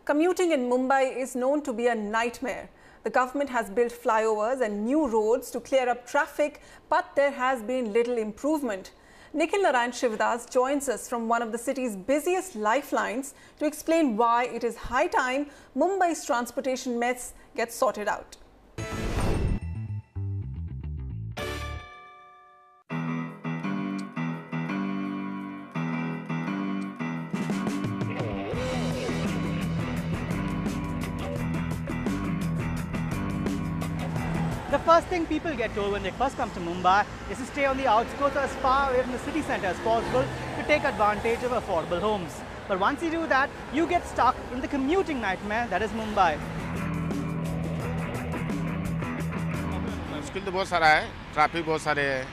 Commuting in Mumbai is known to be a nightmare. The government has built flyovers and new roads to clear up traffic, but there has been little improvement. Nikhil Shivdas joins us from one of the city's busiest lifelines to explain why it is high time Mumbai's transportation mess gets sorted out. The first thing people get told when they first come to Mumbai is to stay on the outskirts or as far away from the city centre as possible to take advantage of affordable homes. But once you do that, you get stuck in the commuting nightmare that is Mumbai. मुश्किल तो बहुत सारा है, traffic बहुत सारे है।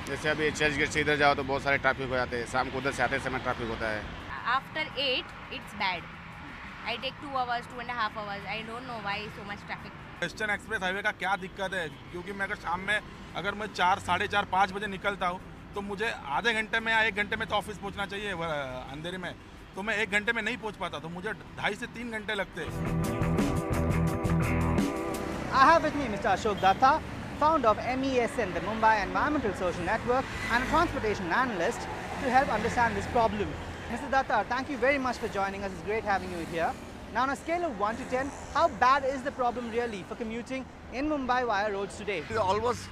जैसे अभी चर्च गेट से इधर जाओ तो बहुत सारे ट्रैफिक हो जाते हैं। शाम को उधर से आते समय ट्रैफिक होता है। After 8, it's bad. I take 2 hours, 2.5 hours. I don't know why so much traffic. Western express highway का क्या दिक्कत है, क्योंकि मैं अगर शाम में अगर मैं 4, साढ़े 4, 5 बजे निकलता हूँ तो मुझे आधे घंटे में या 1 घंटे में तो ऑफिस पहुँचना चाहिए अंधेरे में, तो मैं 1 घंटे में नहीं पहुँच पाता, तो मुझे 2.5 से 3 घंटे लगते। I have with me Mr. Ashok Datta, founder of MESN, the Mumbai Environmental Social Network, and a transportation analyst to help understand this problem. Mr. Datta, thank you very much for joining us. It's great having you here. Now, on a scale of 1 to 10, how bad is the problem really for commuting in Mumbai via roads today? It is almost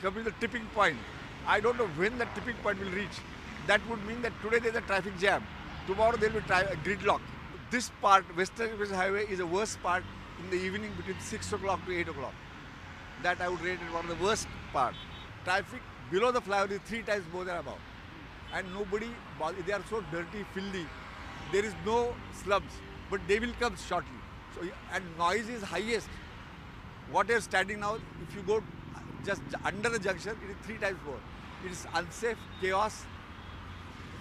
coming to the tipping point. I don't know when the tipping point will reach. That would mean that today there is a traffic jam. Tomorrow there will be a gridlock. This part, Western Express Highway, is the worst part in the evening between 6 o'clock to 8 o'clock. That I would rate it one of the worst part. Traffic below the flyover is 3 times more than above. And nobody, they are so dirty, filthy. There is no slums. But they will come shortly. So, and noise is highest. What is standing now, if you go just under the junction, it is 3 times more. It is unsafe, chaos,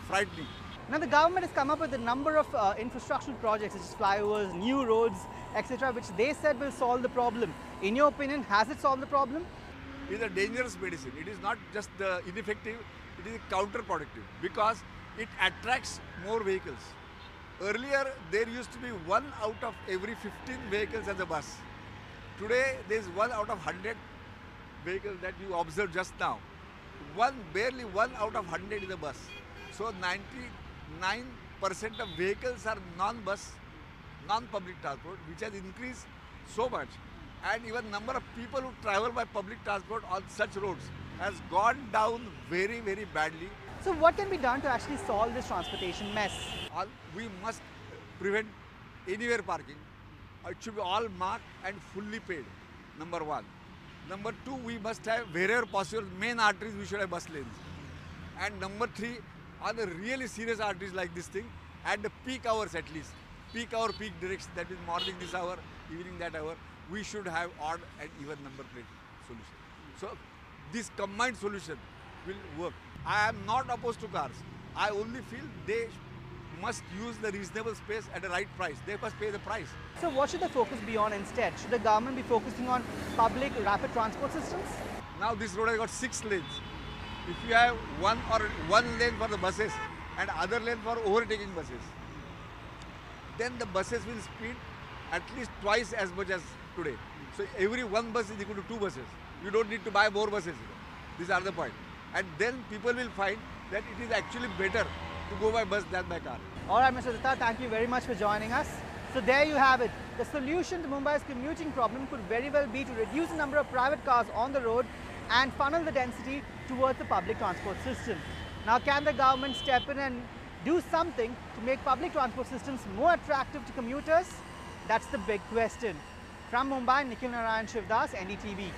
frightening. Now, the government has come up with a number of infrastructural projects such as flyovers, new roads, etc., which they said will solve the problem. In your opinion, has it solved the problem? It is a dangerous medicine. It is not just the ineffective, it is counterproductive because it attracts more vehicles. Earlier, there used to be 1 out of every 15 vehicles as a bus. Today, there is 1 out of 100 vehicles that you observed just now. Barely 1 out of 100 is a bus. So 99% of vehicles are non-bus, non-public transport, which has increased so much. And even number of people who travel by public transport on such roads has gone down very, very badly. So what can be done to actually solve this transportation mess? We must prevent anywhere parking. It should be all marked and fully paid, number 1. Number 2, we must have, wherever possible, main arteries, we should have bus lanes. And number 3, on the really serious arteries like this thing, at the peak hours at least, peak hour, peak direction, that is morning this hour, evening that hour, we should have odd and even number plate solution. So this combined solution will work. I am not opposed to cars. I only feel they must use the reasonable space at the right price. They must pay the price. So what should the focus be on instead? Should the government be focusing on public rapid transport systems? Now this road has got 6 lanes. If you have one lane for the buses and other lane for overtaking buses, then the buses will speed at least twice as much as today. So every 1 bus is equal to 2 buses. You don't need to buy more buses. These are the point. And then people will find that it is actually better to go by bus than by car. All right, Mr. Datta, thank you very much for joining us. So there you have it. The solution to Mumbai's commuting problem could very well be to reduce the number of private cars on the road and funnel the density towards the public transport system. Now, can the government step in and do something to make public transport systems more attractive to commuters? That's the big question. From Mumbai, Nikhil Shivdas, NDTV.